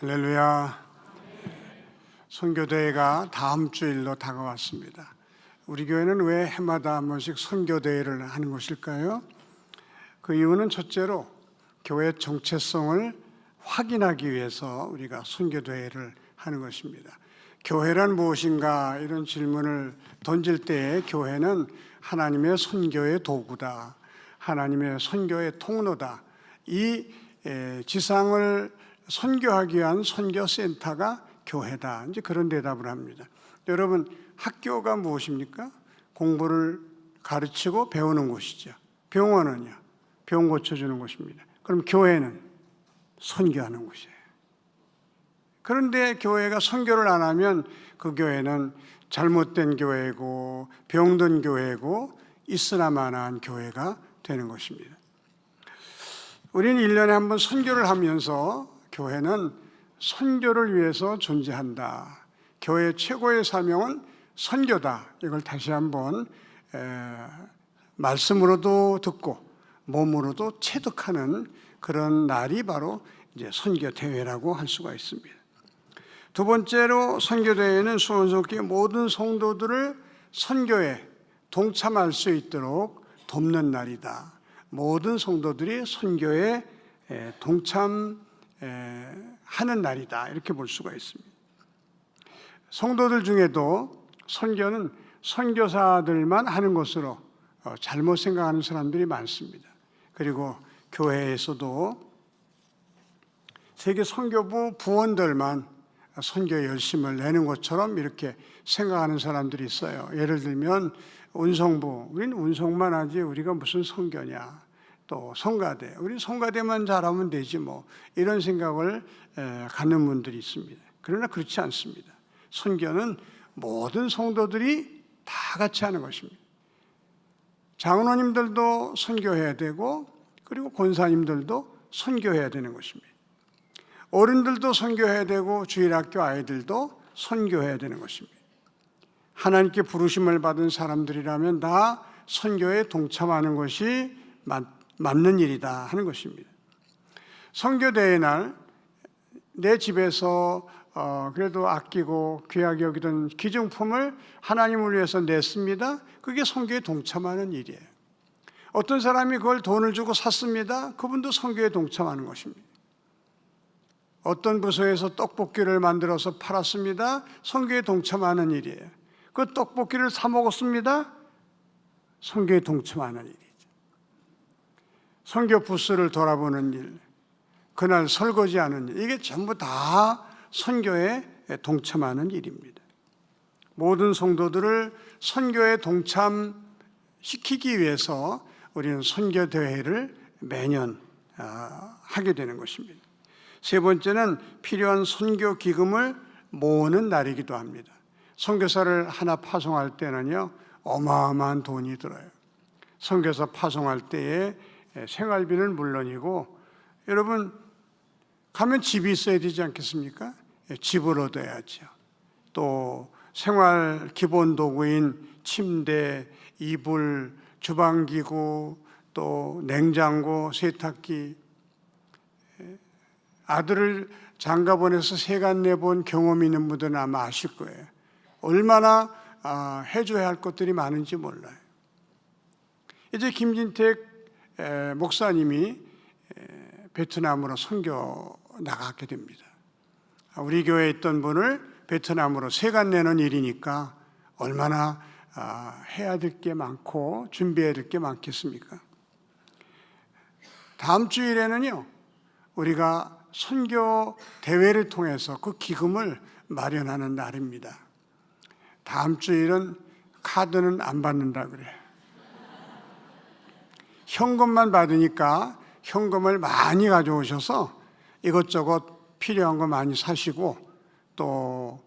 할렐루야. 선교대회가 다음 주일로 다가왔습니다. 우리 교회는 왜 해마다 한 번씩 선교대회를 하는 것일까요? 그 이유는 첫째로 교회 정체성을 확인하기 위해서 우리가 선교대회를 하는 것입니다. 교회란 무엇인가 이런 질문을 던질 때에 교회는 하나님의 선교의 도구다, 하나님의 선교의 통로다, 이 지상을 선교하기 위한 선교센터가 교회다, 이제 그런 대답을 합니다. 여러분, 학교가 무엇입니까? 공부를 가르치고 배우는 곳이죠. 병원은요? 병 고쳐주는 곳입니다. 그럼 교회는 선교하는 곳이에요. 그런데 교회가 선교를 안 하면 그 교회는 잘못된 교회고 병든 교회고 있으나마나한 교회가 되는 것입니다. 우리는 1년에 한 번 선교를 하면서 교회는 선교를 위해서 존재한다, 교회의 최고의 사명은 선교다, 이걸 다시 한번 말씀으로도 듣고 몸으로도 체득하는 그런 날이 바로 이제 선교대회라고 할 수가 있습니다. 두 번째로, 선교대회는 수원성교회 모든 성도들을 선교에 동참할 수 있도록 돕는 날이다. 모든 성도들이 선교에 동참하는 날이다, 이렇게 볼 수가 있습니다. 성도들 중에도 선교는 선교사들만 하는 것으로 잘못 생각하는 사람들이 많습니다. 그리고 교회에서도 세계 선교부 부원들만 선교에 열심을 내는 것처럼 이렇게 생각하는 사람들이 있어요. 예를 들면 운송부, 우리는 운송만 하지 우리가 무슨 선교냐, 또 성가대, 우리 성가대만 잘하면 되지 뭐, 이런 생각을 갖는 분들이 있습니다. 그러나 그렇지 않습니다. 선교는 모든 성도들이 다 같이 하는 것입니다. 장로님들도 선교해야 되고, 그리고 권사님들도 선교해야 되는 것입니다. 어른들도 선교해야 되고 주일학교 아이들도 선교해야 되는 것입니다. 하나님께 부르심을 받은 사람들이라면 다 선교에 동참하는 것이 맞는 일이다 하는 것입니다. 선교대회 날 내 집에서 그래도 아끼고 귀하게 여기던 기증품을 하나님을 위해서 냈습니다. 그게 선교에 동참하는 일이에요. 어떤 사람이 그걸 돈을 주고 샀습니다. 그분도 선교에 동참하는 것입니다. 어떤 부서에서 떡볶이를 만들어서 팔았습니다. 선교에 동참하는 일이에요. 그 떡볶이를 사 먹었습니다. 선교에 동참하는 일이죠. 선교 부스를 돌아보는 일, 그날 설거지하는 일, 이게 전부 다 선교에 동참하는 일입니다. 모든 성도들을 선교에 동참시키기 위해서 우리는 선교대회를 매년 하게 되는 것입니다. 세 번째는 필요한 선교 기금을 모으는 날이기도 합니다. 선교사를 하나 파송할 때는요, 어마어마한 돈이 들어요. 선교사 파송할 때에 생활비는 물론이고, 여러분 가면 집이 있어야 되지 않겠습니까? 집을 얻어야죠. 또 생활 기본 도구인 침대, 이불, 주방기구, 또 냉장고, 세탁기. 아들을 장가 보내서 세간 내본 경험이 있는 분들은 아마 아실 거예요. 얼마나 해줘야 할 것들이 많은지 몰라요. 이제 김진택 목사님이 베트남으로 선교 나가게 됩니다. 우리 교회에 있던 분을 베트남으로 세간 내는 일이니까 얼마나 해야 될 게 많고 준비해야 될 게 많겠습니까? 다음 주일에는요, 우리가 선교 대회를 통해서 그 기금을 마련하는 날입니다. 다음 주일은 카드는 안 받는다 그래요. 현금만 받으니까 현금을 많이 가져오셔서 이것저것 필요한 거 많이 사시고, 또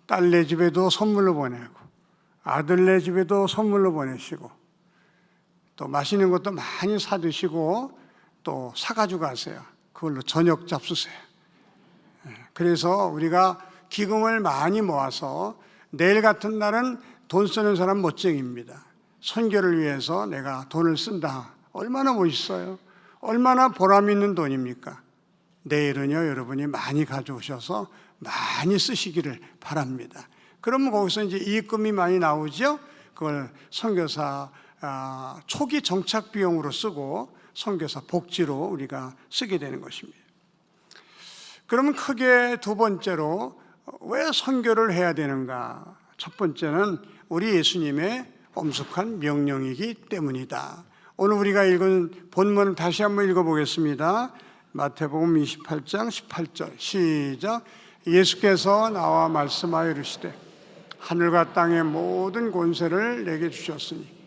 딸네 집에도 선물로 보내고 아들네 집에도 선물로 보내시고, 또 맛있는 것도 많이 사드시고 또 사가지고 가세요. 그걸로 저녁 잡수세요. 그래서 우리가 기금을 많이 모아서 내일 같은 날은 돈 쓰는 사람 멋쟁이입니다. 선교를 위해서 내가 돈을 쓴다. 얼마나 멋있어요. 얼마나 보람 있는 돈입니까? 내일은요, 여러분이 많이 가져오셔서 많이 쓰시기를 바랍니다. 그러면 거기서 이제 이익금이 많이 나오죠? 그걸 선교사 초기 정착 비용으로 쓰고 선교사 복지로 우리가 쓰게 되는 것입니다. 그러면 크게 두 번째로 왜 선교를 해야 되는가? 첫 번째는 우리 예수님의 엄숙한 명령이기 때문이다. 오늘 우리가 읽은 본문을 다시 한번 읽어보겠습니다. 마태복음 28장 18절 시작. 예수께서 나와 말씀하여 이르시되 하늘과 땅의 모든 권세를 내게 주셨으니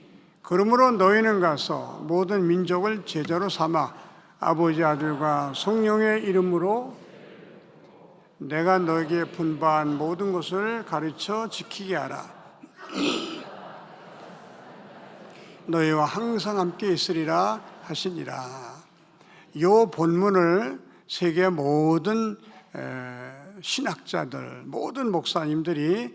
그러므로 너희는 가서 모든 민족을 제자로 삼아 아버지 아들과 성령의 이름으로 내가 너에게 분부한 모든 것을 가르쳐 지키게 하라. 너희와 항상 함께 있으리라 하시니라. 이 본문을 세계 모든 신학자들, 모든 목사님들이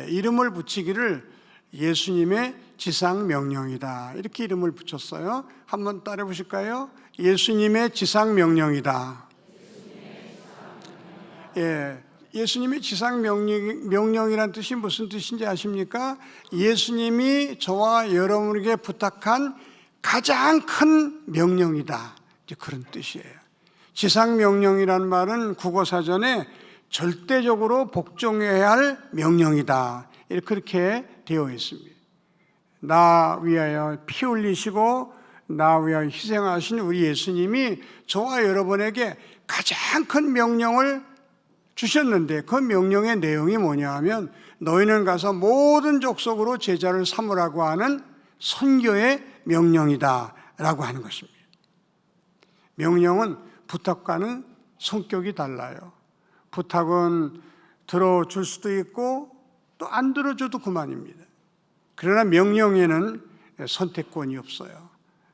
이름을 붙이기를 예수님의 지상명령이다, 이렇게 이름을 붙였어요. 한번 따라 보실까요? 예수님의 지상명령이다. 예수님의 지상명령이란 뜻이 무슨 뜻인지 아십니까? 예수님이 저와 여러분에게 부탁한 가장 큰 명령이다, 이제 그런 뜻이에요. 지상명령이라는 말은 국어사전에 절대적으로 복종해야 할 명령이다, 그렇게 되어 있습니다. 나 위하여 피 흘리시고 나 위하여 희생하신 우리 예수님이 저와 여러분에게 가장 큰 명령을 주셨는데, 그 명령의 내용이 뭐냐 하면 너희는 가서 모든 족속으로 제자를 삼으라고 하는 선교의 명령이다 라고 하는 것입니다. 명령은 부탁과는 성격이 달라요. 부탁은 들어줄 수도 있고 또 안 들어줘도 그만입니다. 그러나 명령에는 선택권이 없어요.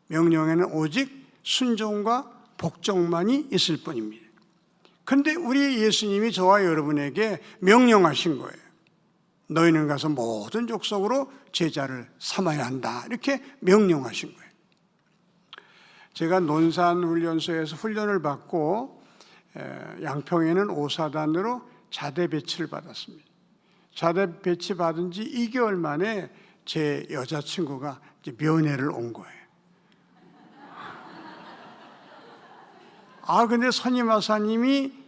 명령에는 오직 순종과 복종만이 있을 뿐입니다. 그런데 우리 예수님이 저와 여러분에게 명령하신 거예요. 너희는 가서 모든 족속으로 제자를 삼아야 한다, 이렇게 명령하신 거예요. 제가 논산훈련소에서 훈련을 받고 양평에는 5사단으로 자대 배치를 받았습니다. 자대 배치 받은 지 2개월 만에 제 여자친구가 이제 면회를 온 거예요. 근데 선임하사님이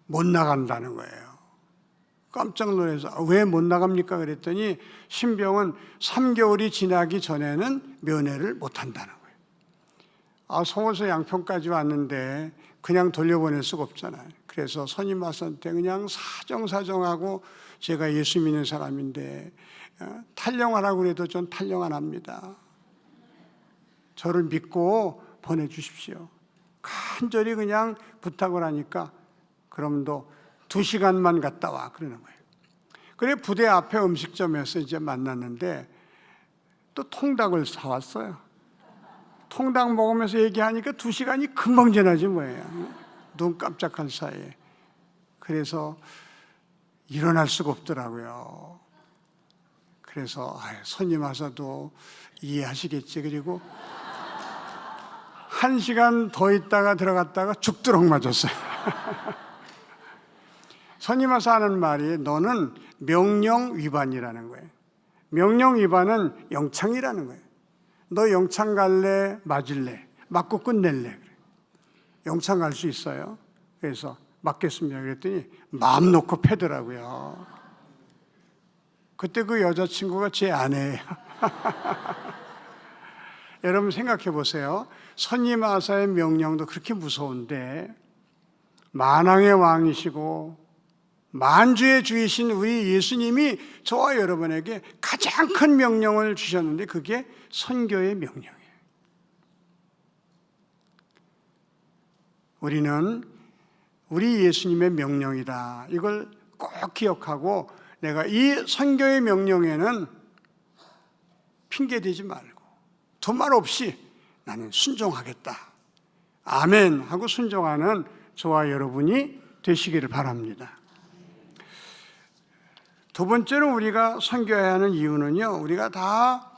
못 나간다는 거예요. 깜짝 놀라서 왜 못 나갑니까? 그랬더니 신병은 3개월이 지나기 전에는 면회를 못 한다는 거예요. 서울서 양평까지 왔는데 그냥 돌려보낼 수가 없잖아요. 그래서 선임하사한테 그냥 사정하고 제가 예수 믿는 사람인데 탈영하라고 해도 전 탈영 안 합니다. 저를 믿고 보내주십시오. 간절히 그냥 부탁을 하니까 그럼 너 2시간만 갔다 와, 그러는 거예요. 그래 부대 앞에 음식점에서 이제 만났는데 또 통닭을 사왔어요. 통닭 먹으면서 얘기하니까 2시간이 금방 지나지 뭐예요. 눈 깜짝할 사이에. 그래서 일어날 수가 없더라고요. 그래서 손님 와서도 이해하시겠지. 그리고 1시간 더 있다가 들어갔다가 죽도록 맞았어요. 손님 와서 하는 말이 너는 명령 위반이라는 거예요. 명령 위반은 영창이라는 거예요. 너 영창 갈래? 맞을래? 맞고 끝낼래? 그래. 영창 갈 수 있어요. 그래서 맞겠습니다. 그랬더니 마음 놓고 패더라고요. 그때 그 여자친구가 제 아내예요. 여러분 생각해 보세요. 선임하사의 명령도 그렇게 무서운데 만왕의 왕이시고 만주의 주이신 우리 예수님이 저와 여러분에게 가장 큰 명령을 주셨는데 그게 선교의 명령이에요. 우리는 우리 예수님의 명령이다, 이걸 꼭 기억하고 내가 이 선교의 명령에는 핑계대지 말고 두말 없이 나는 순종하겠다, 아멘 하고 순종하는 저와 여러분이 되시기를 바랍니다. 두 번째로 우리가 선교해야 하는 이유는요, 우리가 다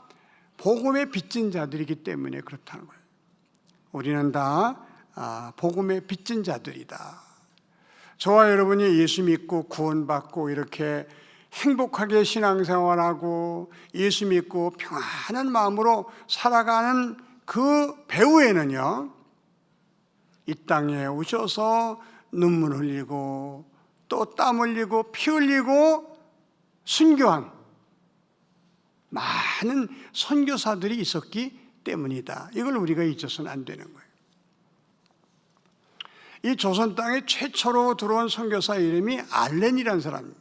복음에 빚진 자들이기 때문에 그렇다는 거예요. 우리는 다 복음에 빚진 자들이다. 저와 여러분이 예수 믿고 구원받고 이렇게 행복하게 신앙생활하고 예수 믿고 평안한 마음으로 살아가는 그 배후에는요, 이 땅에 오셔서 눈물 흘리고 또 땀 흘리고 피 흘리고 순교한 많은 선교사들이 있었기 때문이다. 이걸 우리가 잊어서는 안 되는 거예요. 이 조선 땅에 최초로 들어온 선교사 이름이 알렌이라는 사람입니다.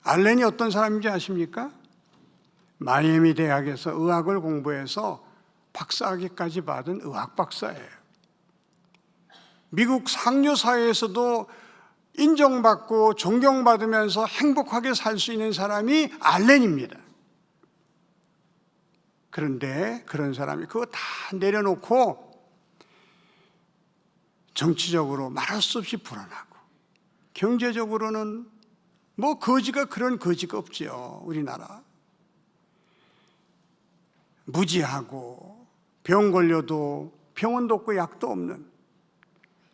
알렌이 어떤 사람인지 아십니까? 마이애미 대학에서 의학을 공부해서 박사학위까지 받은 의학 박사예요. 미국 상류사회에서도 인정받고 존경받으면서 행복하게 살 수 있는 사람이 알렌입니다. 그런데 그런 사람이 그거 다 내려놓고 정치적으로 말할 수 없이 불안하고 경제적으로는 뭐 그런 거지가 없지요. 우리나라 무지하고 병 걸려도 병원도 없고 약도 없는,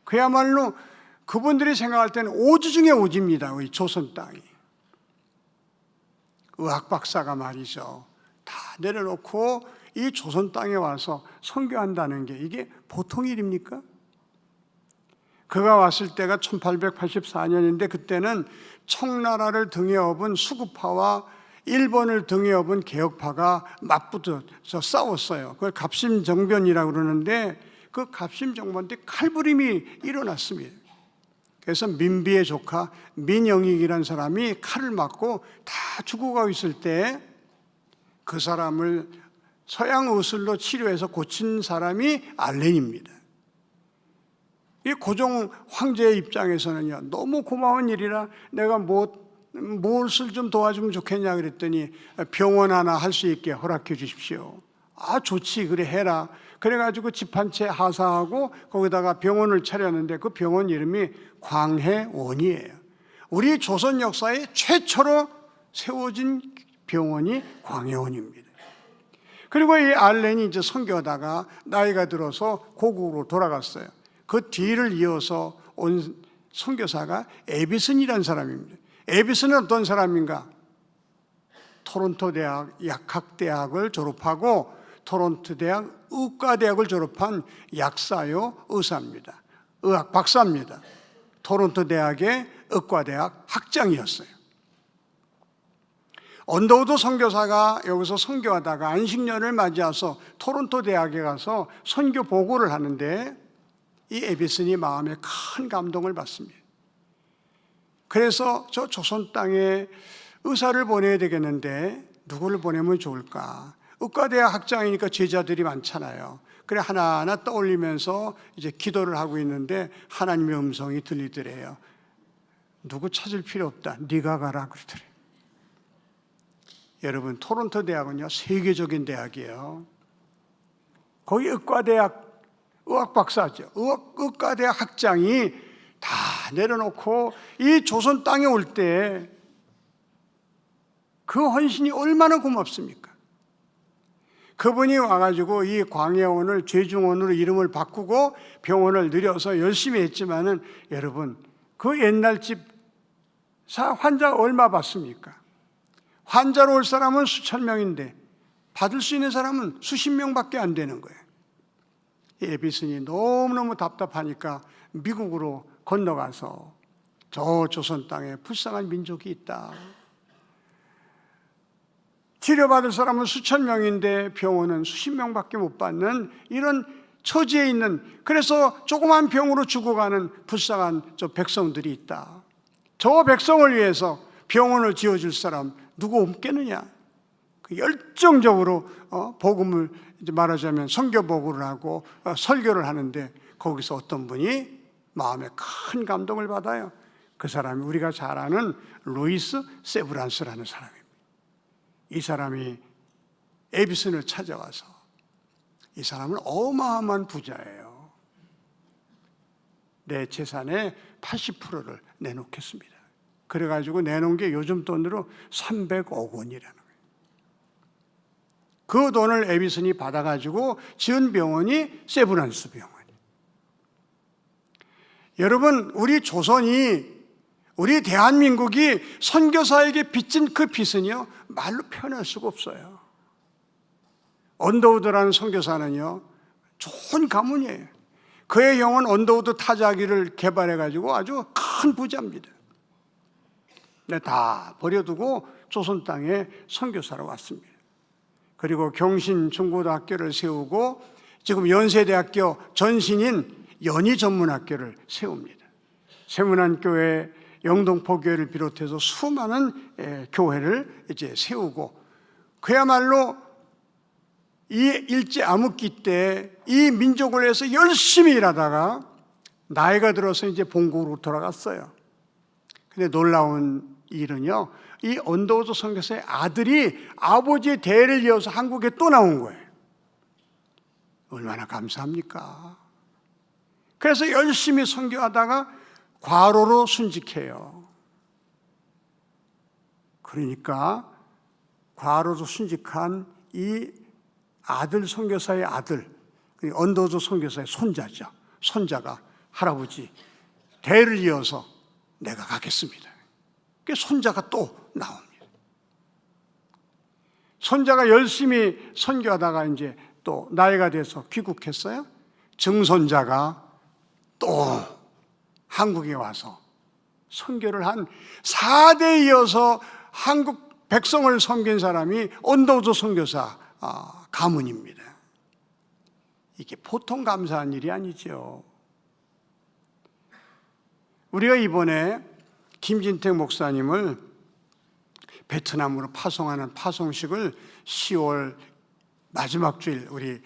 그야말로 그분들이 생각할 때는 오지 중에 오지입니다. 우리 조선 땅이. 의학 박사가 말이죠, 다 내려놓고 이 조선 땅에 와서 선교한다는 게 이게 보통 일입니까? 그가 왔을 때가 1884년인데 그때는 청나라를 등에 업은 수구파와 일본을 등에 업은 개혁파가 맞붙어서 싸웠어요. 그걸 갑심정변이라고 그러는데 그 갑심정변 때 칼부림이 일어났습니다. 그래서 민비의 조카 민영익이라는 사람이 칼을 맞고 다 죽어가고 있을 때 그 사람을 서양 의술로 치료해서 고친 사람이 알렌입니다. 이 고종 황제의 입장에서는요, 너무 고마운 일이라 내가 무엇을 좀 도와주면 좋겠냐 그랬더니 병원 하나 할 수 있게 허락해 주십시오. 아, 좋지, 그래 해라. 그래가지고 집 한 채 하사하고 거기다가 병원을 차렸는데 그 병원 이름이 광해원이에요. 우리 조선 역사에 최초로 세워진 병원이 광해원입니다. 그리고 이 알렌이 이제 선교하다가 나이가 들어서 고국으로 돌아갔어요. 그 뒤를 이어서 온 선교사가 에비슨이라는 사람입니다. 에비슨은 어떤 사람인가? 토론토 대학 약학대학을 졸업하고 토론토 대학 의과대학을 졸업한 약사요 의사입니다. 의학 박사입니다. 토론토 대학의 의과대학 학장이었어요. 언더우드 선교사가 여기서 선교하다가 안식년을 맞이해서 토론토 대학에 가서 선교 보고를 하는데 이 에비슨이 마음에 큰 감동을 받습니다. 그래서 저 조선 땅에 의사를 보내야 되겠는데 누구를 보내면 좋을까? 의과대학 학장이니까 제자들이 많잖아요. 그래 하나하나 떠올리면서 이제 기도를 하고 있는데 하나님의 음성이 들리더래요. 누구 찾을 필요 없다. 네가 가라 그러더래요. 여러분, 토론토 대학은요 세계적인 대학이에요. 거기 의과대학 의학 박사죠. 의과대학 학장이 다 내려놓고 이 조선 땅에 올 때 그 헌신이 얼마나 고맙습니까? 그분이 와가지고 이 광해원을 죄중원으로 이름을 바꾸고 병원을 늘려서 열심히 했지만은 여러분, 그 옛날 집 환자 얼마 받습니까? 환자로 올 사람은 수천 명인데 받을 수 있는 사람은 수십 명밖에 안 되는 거예요. 에비슨이 너무너무 답답하니까 미국으로 건너가서 저 조선 땅에 불쌍한 민족이 있다. 치료받을 사람은 수천 명인데 병원은 수십 명밖에 못 받는 이런 처지에 있는, 그래서 조그만 병으로 죽어가는 불쌍한 저 백성들이 있다. 저 백성을 위해서 병원을 지어줄 사람 누구 없겠느냐. 그 열정적으로 복음을 이제 말하자면 선교 보고를 하고 설교를 하는데 거기서 어떤 분이 마음에 큰 감동을 받아요. 그 사람이 우리가 잘 아는 루이스 세브란스라는 사람입니다. 이 사람이 에비슨을 찾아와서, 이 사람은 어마어마한 부자예요. 내 재산의 80%를 내놓겠습니다. 그래가지고 내놓은 게 요즘 돈으로 300억 원이라는 거예요. 그 돈을 에비슨이 받아가지고 지은 병원이 세브란스 병원이에요. 여러분, 우리 조선이, 우리 대한민국이 선교사에게 빚진 그 빚은요, 말로 표현할 수가 없어요. 언더우드라는 선교사는요, 좋은 가문이에요. 그의 형은 언더우드 타자기를 개발해가지고 아주 큰 부자입니다. 근데 다 버려두고 조선 땅에 선교사로 왔습니다. 그리고 경신 중고등학교를 세우고 지금 연세대학교 전신인 연희전문학교를 세웁니다. 세문안교회, 영동포교회를 비롯해서 수많은 교회를 이제 세우고, 그야말로 이 일제 암흑기 때 이 민족을 위해서 열심히 일하다가 나이가 들어서 이제 본국으로 돌아갔어요. 근데 놀라운 일은요, 이 언더우드 선교사의 아들이 아버지의 대를 이어서 한국에 또 나온 거예요. 얼마나 감사합니까? 그래서 열심히 선교하다가 과로로 순직해요. 그러니까 과로로 순직한 이 아들 선교사의 아들, 언더우드 선교사의 손자죠. 손자가 할아버지 대를 이어서 내가 가겠습니다. 그 손자가 또 나옵니다. 손자가 열심히 선교하다가 이제 또 나이가 돼서 귀국했어요. 증손자가 또 한국에 와서 선교를 한 4대 이어서 한국 백성을 섬긴 사람이 언더우드 선교사 가문입니다. 이게 보통 감사한 일이 아니죠. 우리가 이번에 김진택 목사님을 베트남으로 파송하는 파송식을 10월 마지막 주일, 우리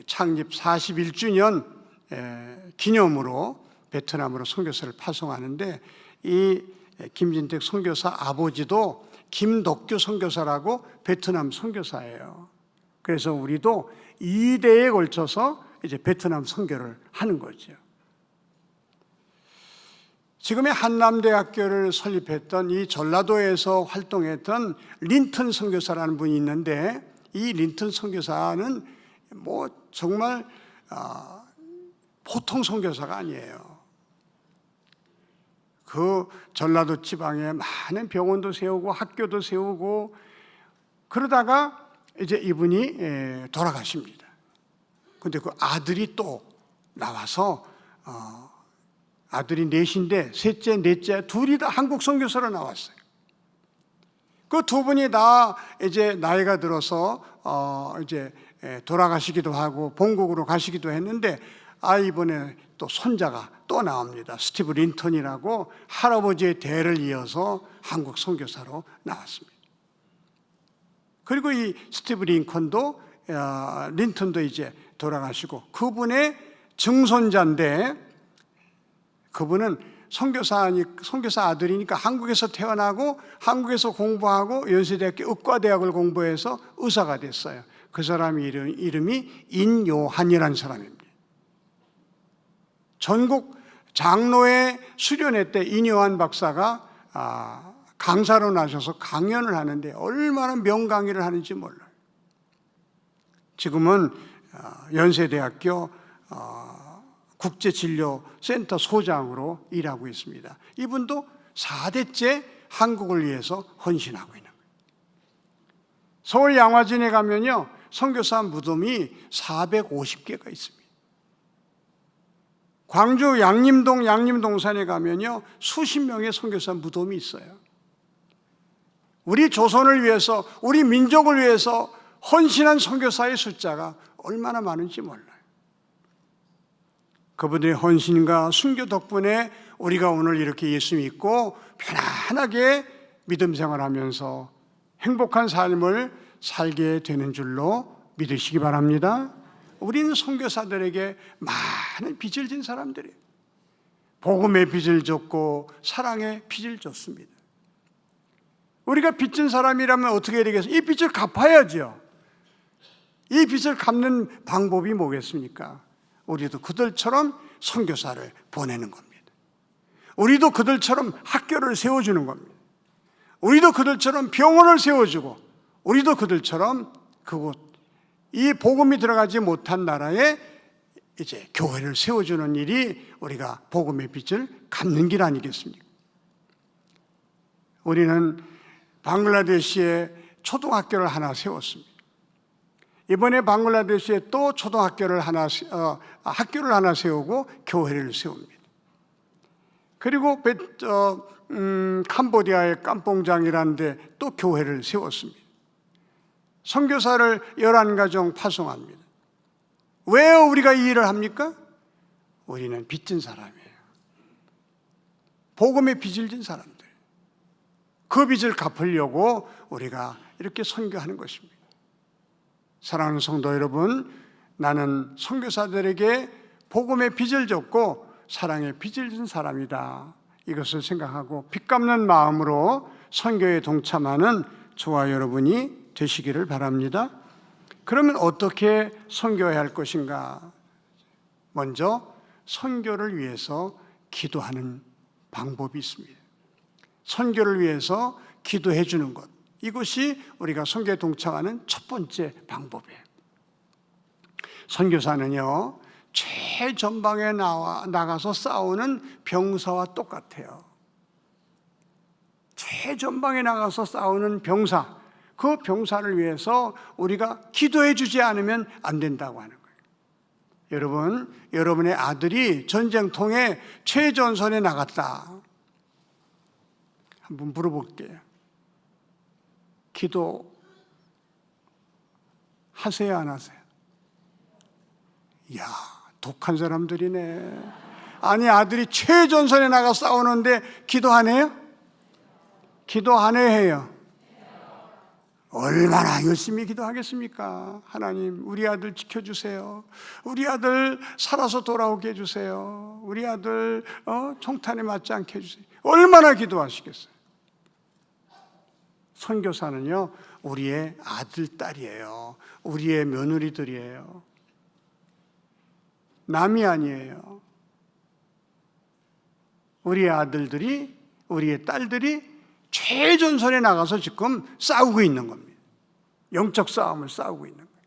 창립 41주년 기념으로 베트남으로 선교사를 파송하는데, 이 김진택 선교사 아버지도 김덕규 선교사라고 베트남 선교사예요. 그래서 우리도 2대에 걸쳐서 이제 베트남 선교를 하는 거죠. 지금의 한남대학교를 설립했던, 이 전라도에서 활동했던 린턴 선교사라는 분이 있는데, 이 린턴 선교사는 뭐 정말 보통 선교사가 아니에요. 그 전라도 지방에 많은 병원도 세우고 학교도 세우고 그러다가 이제 이분이 돌아가십니다. 근데 그 아들이 또 나와서 아들이 넷인데 셋째, 넷째 둘이 다 한국 선교사로 나왔어요. 그 두 분이 다 이제 나이가 들어서 이제 돌아가시기도 하고 본국으로 가시기도 했는데, 이번에 또 손자가 또 나옵니다. 스티브 린턴이라고 할아버지의 대를 이어서 한국 선교사로 나왔습니다. 그리고 이 스티브 린턴도 이제 돌아가시고, 그분의 증손자인데, 그분은 선교사 아들이니까 한국에서 태어나고 한국에서 공부하고 연세대학교 의과대학을 공부해서 의사가 됐어요. 그 사람 이름이 인요한이라는 사람입니다. 전국 장로회 수련회 때 인요한 박사가 강사로 나셔서 강연을 하는데 얼마나 명강의를 하는지 몰라요. 지금은 연세대학교 국제진료센터 소장으로 일하고 있습니다. 이분도 4대째 한국을 위해서 헌신하고 있는 거예요. 서울 양화진에 가면요, 선교사 무덤이 450개가 있습니다. 광주 양림동 양림동산에 가면요, 수십 명의 선교사 무덤이 있어요. 우리 조선을 위해서, 우리 민족을 위해서 헌신한 선교사의 숫자가 얼마나 많은지 몰라요. 그분들의 헌신과 순교 덕분에 우리가 오늘 이렇게 예수 믿고 편안하게 믿음 생활하면서 행복한 삶을 살게 되는 줄로 믿으시기 바랍니다. 우리는 선교사들에게 많은 빚을 진 사람들이에요. 복음의 빚을 졌고 사랑의 빚을 졌습니다. 우리가 빚진 사람이라면 어떻게 해야 되겠어요? 이 빚을 갚아야죠. 이 빚을 갚는 방법이 뭐겠습니까? 우리도 그들처럼 선교사를 보내는 겁니다. 우리도 그들처럼 학교를 세워주는 겁니다. 우리도 그들처럼 병원을 세워주고, 우리도 그들처럼 그곳, 이 복음이 들어가지 못한 나라에 이제 교회를 세워주는 일이 우리가 복음의 빛을 갚는 길 아니겠습니까? 우리는 방글라데시에 초등학교를 하나 세웠습니다. 이번에 방글라데시에 또 초등학교를 학교를 하나 세우고 교회를 세웁니다. 그리고 캄보디아의 깜뽕장이라는 데 또 교회를 세웠습니다. 선교사를 11가정 파송합니다. 왜 우리가 이 일을 합니까? 우리는 빚진 사람이에요. 복음의 빚을 진 사람들. 그 빚을 갚으려고 우리가 이렇게 선교하는 것입니다. 사랑하는 성도 여러분, 나는 선교사들에게 복음의 빚을 졌고 사랑의 빚을 진 사람이다. 이것을 생각하고 빚 갚는 마음으로 선교에 동참하는 저와 여러분이 되시기를 바랍니다. 그러면 어떻게 선교해야 할 것인가? 먼저 선교를 위해서 기도하는 방법이 있습니다. 선교를 위해서 기도해 주는 것, 이것이 우리가 선교에 동참하는 첫 번째 방법이에요. 선교사는요, 최전방에 나가서 싸우는 병사와 똑같아요. 최전방에 나가서 싸우는 병사, 그 병사를 위해서 우리가 기도해 주지 않으면 안 된다고 하는 거예요. 여러분, 여러분의 아들이 전쟁통에 최전선에 나갔다. 한번 물어볼게요. 기도 하세요, 안 하세요? 이야, 독한 사람들이네. 아니, 아들이 최전선에 나가 싸우는데 기도 안 해요? 기도 안 해요. 얼마나 열심히 기도하겠습니까? 하나님, 우리 아들 지켜주세요. 우리 아들 살아서 돌아오게 해주세요. 우리 아들 총탄에 맞지 않게 해주세요. 얼마나 기도하시겠어요? 선교사는요, 우리의 아들, 딸이에요. 우리의 며느리들이에요. 남이 아니에요. 우리의 아들들이, 우리의 딸들이 최전선에 나가서 지금 싸우고 있는 겁니다. 영적 싸움을 싸우고 있는 거예요.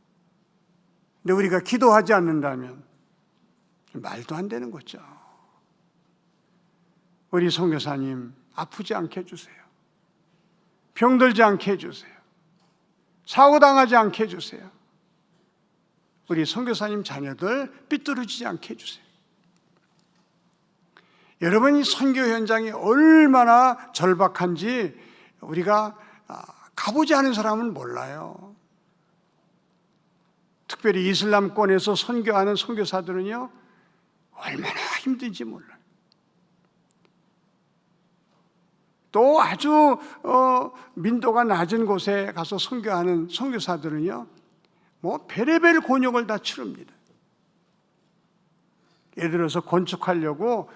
근데 우리가 기도하지 않는다면 말도 안 되는 거죠. 우리 선교사님, 아프지 않게 해주세요. 병들지 않게 해주세요. 사고당하지 않게 해주세요. 우리 선교사님 자녀들 삐뚤어지지 않게 해주세요. 여러분이 선교 현장이 얼마나 절박한지 우리가 가보지 않은 사람은 몰라요. 특별히 이슬람권에서 선교하는 선교사들은요, 얼마나 힘든지 몰라요. 또 아주 민도가 낮은 곳에 가서 선교하는 선교사들은요, 뭐 별의별 곤욕을 다 치릅니다. 예를 들어서 건축하려고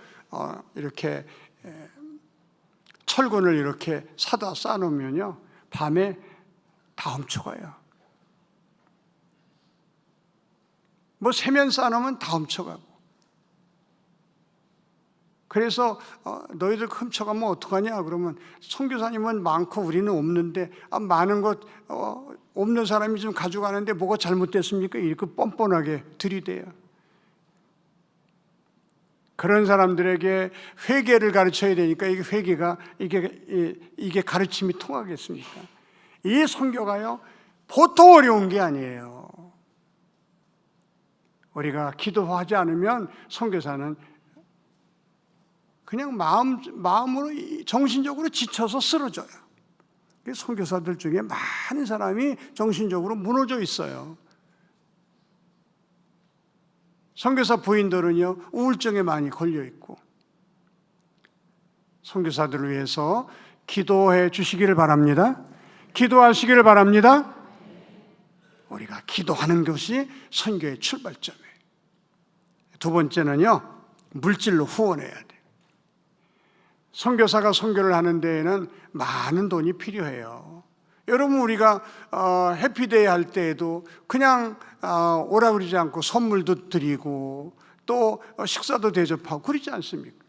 이렇게 철근을 이렇게 사다 쌓아놓으면요, 밤에 다 훔쳐가요. 뭐 세면 쌓아놓으면 다 훔쳐가고. 그래서 너희들 훔쳐가면 어떡하냐 그러면, 선교사님은 많고 우리는 없는데 많은 것 없는 사람이 좀 가져가는데 뭐가 잘못됐습니까? 이렇게 뻔뻔하게 들이대요. 그런 사람들에게 회개를 가르쳐야 되니까 이게 회개가 이게 가르침이 통하겠습니까? 이 선교가요, 보통 어려운 게 아니에요. 우리가 기도하지 않으면 선교사는 그냥 마음으로 정신적으로 지쳐서 쓰러져요. 선교사들 중에 많은 사람이 정신적으로 무너져 있어요. 선교사 부인들은요, 우울증에 많이 걸려 있고. 선교사들을 위해서 기도해 주시기를 바랍니다. 기도하시기를 바랍니다. 우리가 기도하는 것이 선교의 출발점이에요. 두 번째는요, 물질로 후원해야 돼요. 선교사가 선교를 하는 데에는 많은 돈이 필요해요. 여러분, 우리가 해피데이 할 때에도 그냥 오라 그러지 않고 선물도 드리고 또 식사도 대접하고 그러지 않습니까?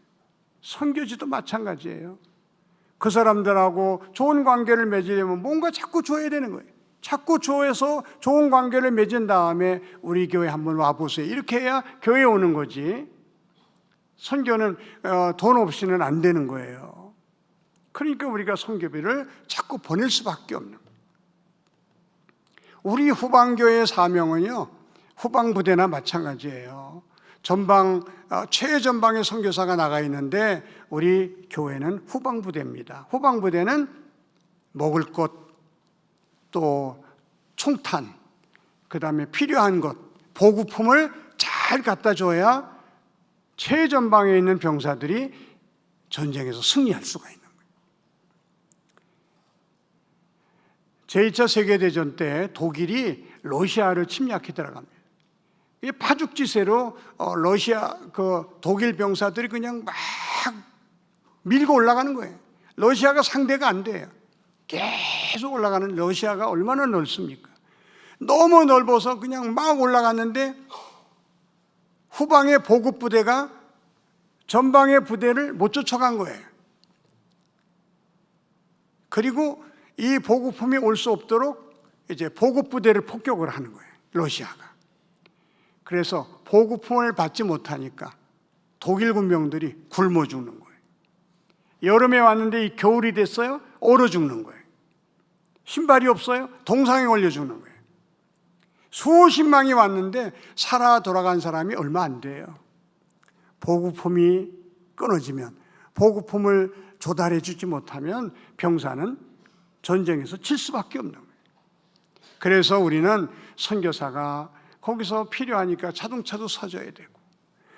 선교지도 마찬가지예요. 그 사람들하고 좋은 관계를 맺으려면 뭔가 자꾸 줘야 되는 거예요. 자꾸 교회에서 좋은 관계를 맺은 다음에 우리 교회 한번 와보세요. 이렇게 해야 교회에 오는 거지. 선교는 돈 없이는 안 되는 거예요. 그러니까 우리가 선교비를 자꾸 보낼 수밖에 없는 거예요. 우리 후방교회의 사명은요, 후방부대나 마찬가지예요. 최전방에 선교사가 나가 있는데 우리 교회는 후방부대입니다. 후방부대는 먹을 것, 또 총탄, 그 다음에 필요한 것, 보급품을 잘 갖다 줘야 최전방에 있는 병사들이 전쟁에서 승리할 수가 있는 거예요. 제2차 세계대전 때 독일이 러시아를 침략해 들어갑니다. 이 파죽지세로 러시아 독일 병사들이 그냥 막 밀고 올라가는 거예요. 러시아가 상대가 안 돼요. 계속 올라가는 러시아가 얼마나 넓습니까? 너무 넓어서 그냥 막 올라갔는데 후방의 보급 부대가 전방의 부대를 못 쫓아간 거예요. 그리고 이 보급품이 올 수 없도록 이제 보급 부대를 폭격을 하는 거예요, 러시아가. 그래서 보급품을 받지 못하니까 독일 군병들이 굶어 죽는 거예요. 여름에 왔는데 이 겨울이 됐어요? 얼어 죽는 거예요. 신발이 없어요? 동상에 걸려 죽는 거예요. 수십만이 왔는데 살아 돌아간 사람이 얼마 안 돼요. 보급품이 끊어지면, 보급품을 조달해 주지 못하면 병사는 전쟁에서 질 수밖에 없는 거예요. 그래서 우리는 선교사가 거기서 필요하니까 자동차도 사줘야 되고,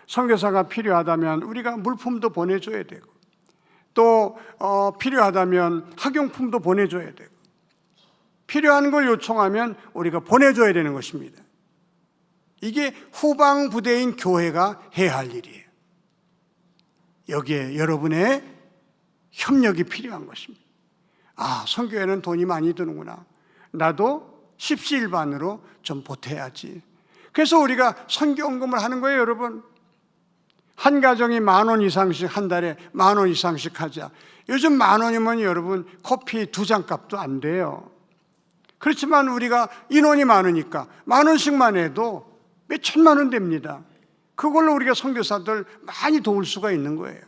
선교사가 필요하다면 우리가 물품도 보내줘야 되고, 또 필요하다면 학용품도 보내줘야 되고, 필요한 걸 요청하면 우리가 보내줘야 되는 것입니다. 이게 후방 부대인 교회가 해야 할 일이에요. 여기에 여러분의 협력이 필요한 것입니다. 아, 선교회는 돈이 많이 드는구나. 나도 십시일반으로 좀 보태야지. 그래서 우리가 선교헌금을 하는 거예요, 여러분. 한 가정이 10,000원 이상씩, 한 달에 10,000원 이상씩 하자. 요즘 10,000원이면 여러분 커피 2잔 값도 안 돼요. 그렇지만 우리가 인원이 많으니까 10,000원씩만 해도 몇 천만 원 됩니다. 그걸로 우리가 선교사들 많이 도울 수가 있는 거예요.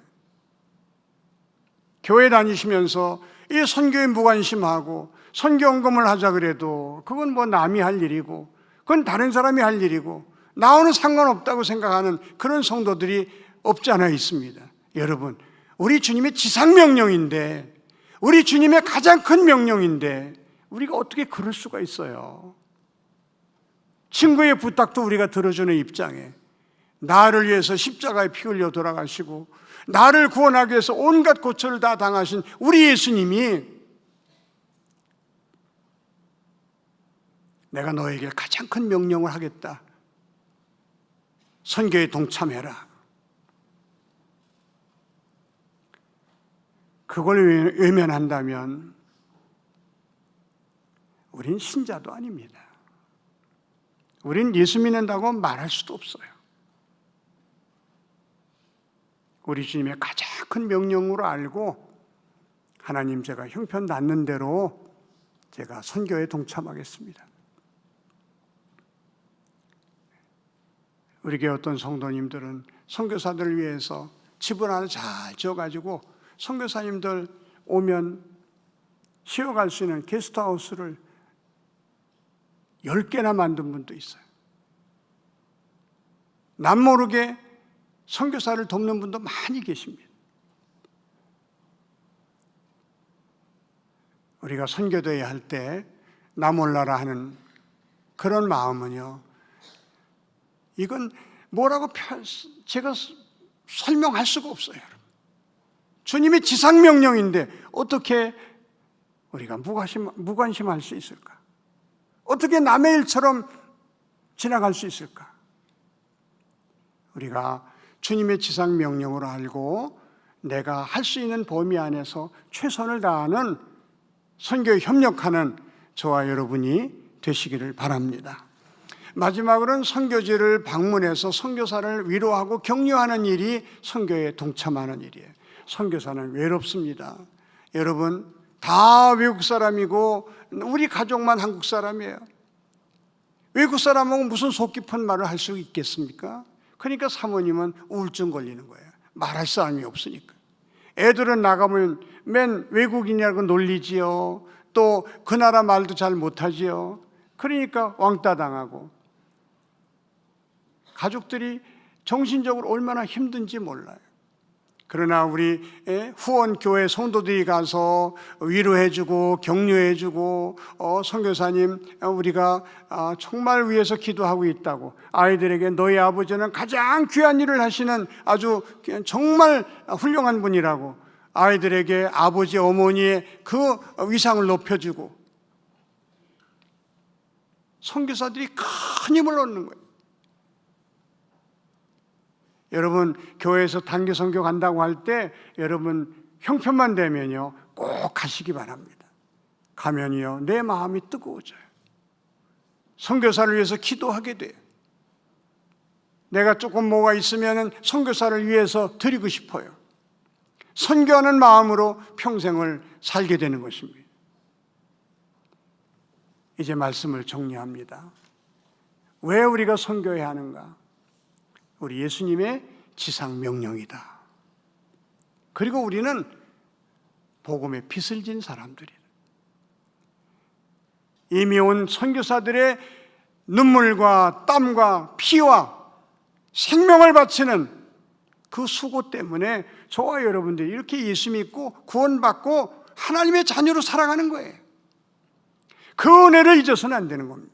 교회 다니시면서 이 선교에 무관심하고 선교헌금을 하자 그래도 그건 뭐 남이 할 일이고, 그건 다른 사람이 할 일이고, 나와는 상관없다고 생각하는 그런 성도들이 없지 않아 있습니다. 여러분, 우리 주님의 지상명령인데, 우리 주님의 가장 큰 명령인데 우리가 어떻게 그럴 수가 있어요? 친구의 부탁도 우리가 들어주는 입장에, 나를 위해서 십자가에 피 흘려 돌아가시고 나를 구원하기 위해서 온갖 고초를 다 당하신 우리 예수님이 내가 너에게 가장 큰 명령을 하겠다, 선교에 동참해라, 그걸 외면한다면 우린 신자도 아닙니다. 우린 예수 믿는다고 말할 수도 없어요. 우리 주님의 가장 큰 명령으로 알고, 하나님, 제가 형편 닿는 대로 제가 선교에 동참하겠습니다. 우리 교회 어떤 성도님들은 선교사들을 위해서 집을 하나 잘 지어가지고 선교사님들 오면 쉬어갈 수 있는 게스트하우스를 10개나 만든 분도 있어요. 남모르게 선교사를 돕는 분도 많이 계십니다. 우리가 선교대회 할 때 나 몰라라 하는 그런 마음은요, 이건 뭐라고 제가 설명할 수가 없어요. 여러분, 주님의 지상명령인데 어떻게 우리가 무관심할 수 있을까? 어떻게 남의 일처럼 지나갈 수 있을까? 우리가 주님의 지상명령으로 알고 내가 할 수 있는 범위 안에서 최선을 다하는 선교에 협력하는 저와 여러분이 되시기를 바랍니다. 마지막으로는 선교지를 방문해서 선교사를 위로하고 격려하는 일이 선교에 동참하는 일이에요. 선교사는 외롭습니다. 여러분, 다 외국 사람이고 우리 가족만 한국 사람이에요. 외국 사람하고 무슨 속 깊은 말을 할 수 있겠습니까? 그러니까 사모님은 우울증 걸리는 거예요. 말할 사람이 없으니까. 애들은 나가면 맨 외국인이라고 놀리지요. 또 그 나라 말도 잘 못하지요. 그러니까 왕따 당하고, 가족들이 정신적으로 얼마나 힘든지 몰라요. 그러나 우리 후원교회 성도들이 가서 위로해주고 격려해주고, 선교사님 우리가 정말 위해서 기도하고 있다고, 아이들에게 너희 아버지는 가장 귀한 일을 하시는 아주 정말 훌륭한 분이라고 아이들에게 아버지 어머니의 그 위상을 높여주고, 선교사들이 큰 힘을 얻는 거예요. 여러분, 교회에서 단기 선교 간다고 할 때 여러분 형편만 되면요 꼭 가시기 바랍니다. 가면요 내 마음이 뜨거워져요. 선교사를 위해서 기도하게 돼요. 내가 조금 뭐가 있으면 선교사를 위해서 드리고 싶어요. 선교하는 마음으로 평생을 살게 되는 것입니다. 이제 말씀을 정리합니다. 왜 우리가 선교해야 하는가? 우리 예수님의 지상 명령이다. 그리고 우리는 복음의 빚을 진 사람들이다. 이미 온 선교사들의 눈물과 땀과 피와 생명을 바치는 그 수고 때문에 저와 여러분들이 이렇게 예수 믿고 구원받고 하나님의 자녀로 살아가는 거예요. 그 은혜를 잊어서는 안 되는 겁니다.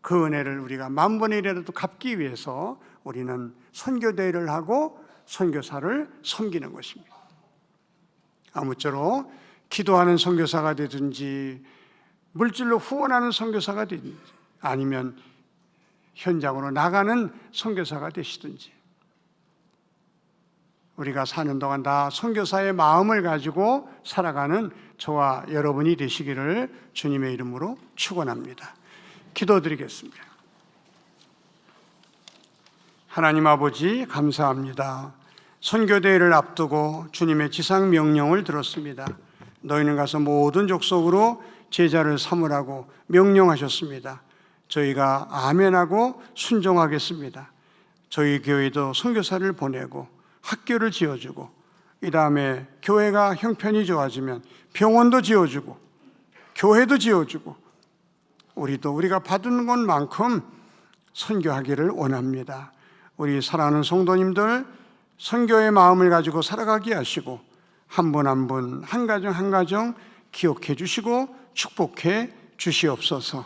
그 은혜를 우리가 만분의 1이라도 갚기 위해서 우리는 선교대회를 하고 선교사를 섬기는 것입니다. 아무쪼록 기도하는 선교사가 되든지 물질로 후원하는 선교사가 되든지 아니면 현장으로 나가는 선교사가 되시든지 우리가 사는 동안 다 선교사의 마음을 가지고 살아가는 저와 여러분이 되시기를 주님의 이름으로 축원합니다. 기도드리겠습니다. 하나님 아버지 감사합니다. 선교대회를 앞두고 주님의 지상 명령을 들었습니다. 너희는 가서 모든 족속으로 제자를 삼으라고 명령하셨습니다. 저희가 아멘하고 순종하겠습니다. 저희 교회도 선교사를 보내고 학교를 지어주고 이 다음에 교회가 형편이 좋아지면 병원도 지어주고 교회도 지어주고 우리도 우리가 받은 것만큼 선교하기를 원합니다. 우리 사랑하는 성도님들 선교의 마음을 가지고 살아가게 하시고 한 분 한 분 한 가정 한 가정 기억해 주시고 축복해 주시옵소서.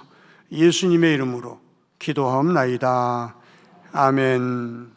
예수님의 이름으로 기도하옵나이다. 아멘.